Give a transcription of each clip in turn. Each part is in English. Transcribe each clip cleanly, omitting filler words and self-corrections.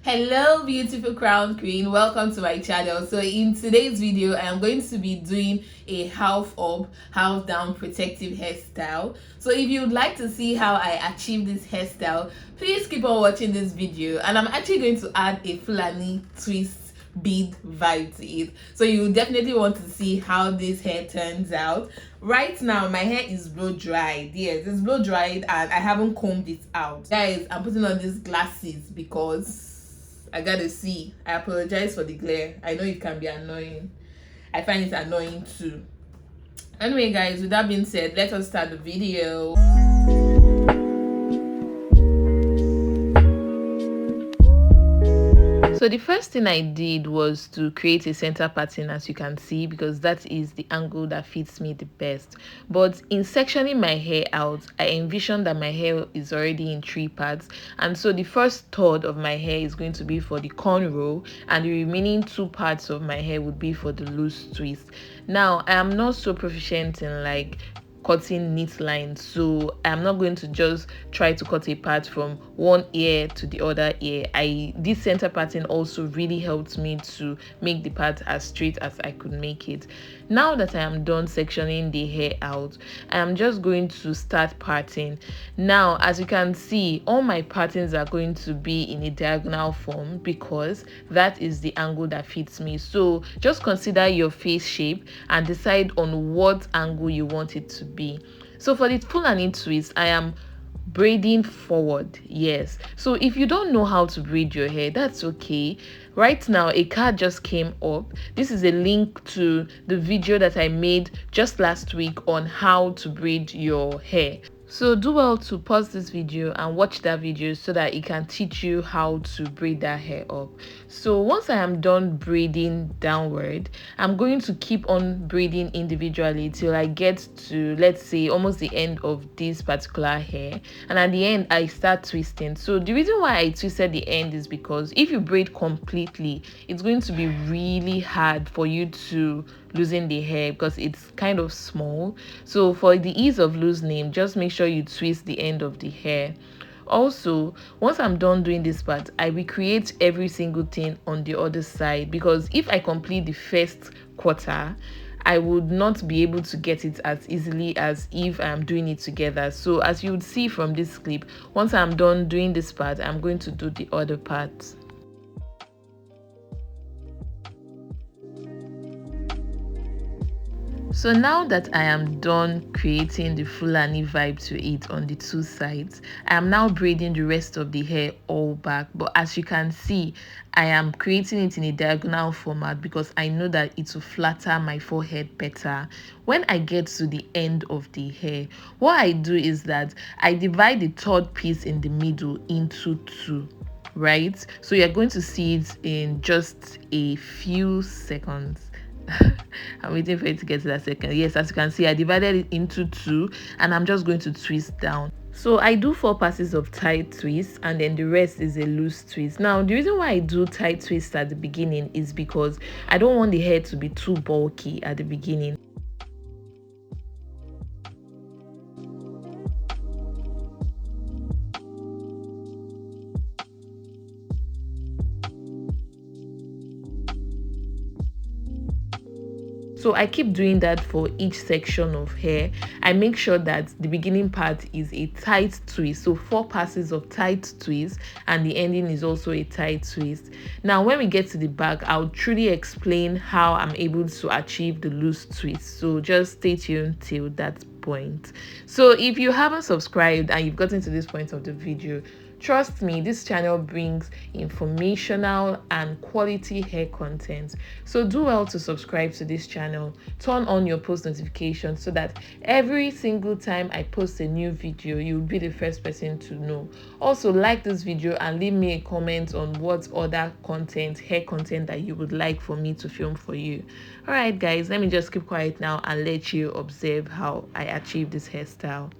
Hello beautiful crown queen, welcome to my channel. So in today's video I am going to be doing a half up half down protective hairstyle. So if you would like to see how I achieve this hairstyle, please keep on watching this video, and I'm actually going to add a Fulani twist bead vibe to it, so you definitely want to see how this hair turns out. Right now my hair is blow dried. Yes, it's blow dried and I haven't combed it out. Guys, I'm putting on these glasses because I gotta see. I apologize for the glare. I know it can be annoying. I find it annoying too. Anyway guys, with that being said, let us start the video. So the first thing I did was to create a center pattern, as you can see, because that is the angle that fits me the best. But in sectioning my hair out, I envisioned that my hair is already in 3 parts, and so the first third of my hair is going to be for the cornrow, and the remaining 2 parts of my hair would be for the loose twist. Now I am not so proficient in like cutting neat lines, so I'm not going to just try to cut a part from one ear to the other ear. This center pattern also really helped me to make the part as straight as I could make it. Now that I am done sectioning the hair out, I am just going to start parting. Now as you can see, all my patterns are going to be in a diagonal form because that is the angle that fits me. So just consider your face shape and decide on what angle you want it to be. So for the Fulani twist, I am braiding forward. Yes, so if you don't know how to braid your hair, that's okay. Right now a card just came up. This is a link to the video that I made just last week on how to braid your hair. So do well to pause this video and watch that video so that it can teach you how to braid that hair up. So once I am done braiding downward, I'm going to keep on braiding individually till I get to, let's say, almost the end of this particular hair, and at the end I start twisting. So the reason why I twisted the end is because if you braid completely, it's going to be really hard for you to loosen the hair because it's kind of small. So for the ease of loosening, just make sure you twist the end of the hair. Also, once I'm done doing this part, I recreate every single thing on the other side, because if I complete the first quarter, I would not be able to get it as easily as if I'm doing it together. So as you would see from this clip, once I'm done doing this part, I'm going to do the other part. So now that I am done creating the Fulani vibe to it on the 2 sides, I am now braiding the rest of the hair all back. But as you can see, I am creating it in a diagonal format because I know that it will flatter my forehead better. When I get to the end of the hair, what I do is that I divide the third piece in the middle into 2. Right? So you're going to see it in just a few seconds. I'm waiting for it to get to that second. Yes, as you can see, I divided it into 2 and I'm just going to twist down. So I do 4 passes of tight twist and then the rest is a loose twist. Now the reason why I do tight twist at the beginning is because I don't want the hair to be too bulky at the beginning. So I keep doing that for each section of hair. I make sure that the beginning part is a tight twist, so 4 passes of tight twist, and the ending is also a tight twist. Now when we get to the back, I'll truly explain how I'm able to achieve the loose twist, so just stay tuned till that point. So if you haven't subscribed and you've gotten to this point of the video, trust me, this channel brings informational and quality hair content. So do well to subscribe to this channel, turn on your post notifications so that every single time I post a new video, you'll be the first person to know. Also like this video and leave me a comment on what other content, hair content, that you would like for me to film for you. Alright guys, let me just keep quiet now and let you observe how I achieve this hairstyle.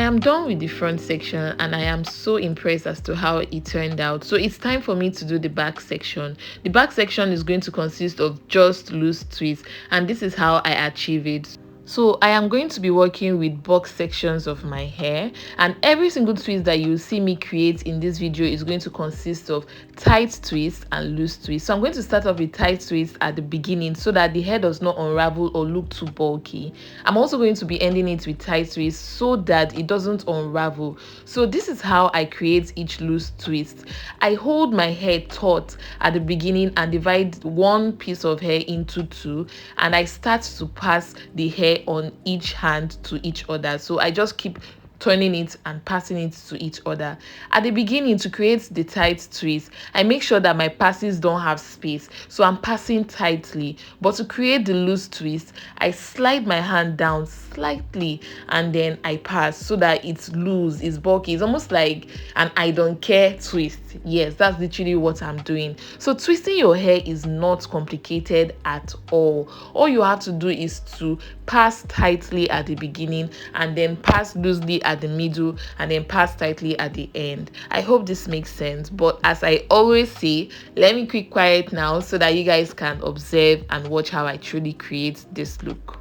am done with the front section and I am so impressed as to how it turned out. So it's time for me to do the back section. The back section is going to consist of just loose twists, and this is how I achieve it. So I am going to be working with box sections of my hair, and every single twist that you see me create in this video is going to consist of tight twists and loose twists. So I'm going to start off with tight twists at the beginning so that the hair does not unravel or look too bulky. I'm also going to be ending it with tight twists so that it doesn't unravel. So this is how I create each loose twist. I hold my hair taut at the beginning and divide one piece of hair into two, and I start to pass the hair on each hand to each other. So I just keep turning it and passing it to each other. At the beginning, to create the tight twist, I make sure that my passes don't have space, so I'm passing tightly. But to create the loose twist, I slide my hand down slightly and then I pass so that it's loose, it's bulky. It's almost like an I don't care twist. Yes, that's literally what I'm doing. So twisting your hair is not complicated at all. All you have to do is to pass tightly at the beginning and then pass loosely at the middle and then pass tightly at the end. I hope this makes sense, but as I always say, let me keep quiet now so that you guys can observe and watch how I truly create this look.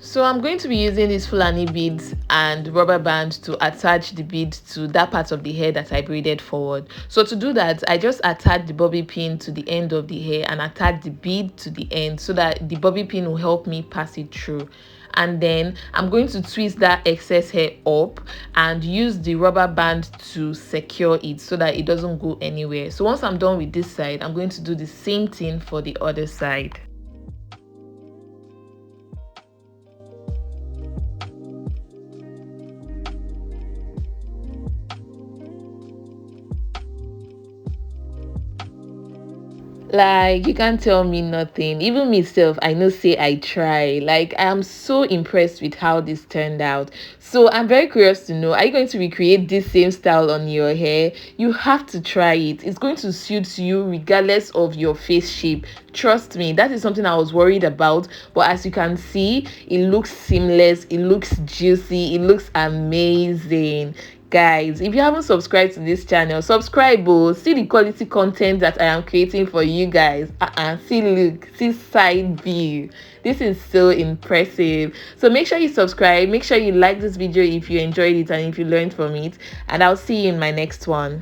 So I'm going to be using these Fulani beads and rubber band to attach the bead to that part of the hair that I braided forward. So to do that, I just attach the bobby pin to the end of the hair and attach the bead to the end so that the bobby pin will help me pass it through. And then I'm going to twist that excess hair up and use the rubber band to secure it so that it doesn't go anywhere. So once I'm done with this side, I'm going to do the same thing for the other side. Like, you can't tell me nothing. Even myself, I know say I try. Like, I am so impressed with how this turned out. So I'm very curious to know, are you going to recreate this same style on your hair? You have to try it. It's going to suit you regardless of your face shape. Trust me, that is something I was worried about. But as you can see, it looks seamless, it looks juicy, it looks amazing. Guys, if you haven't subscribed to this channel, subscribe. Oh, see the quality content that I am creating for you guys. See, look, see side view. This is so impressive. So make sure you subscribe, make sure you like this video if you enjoyed it and if you learned from it, and I'll see you in my next one.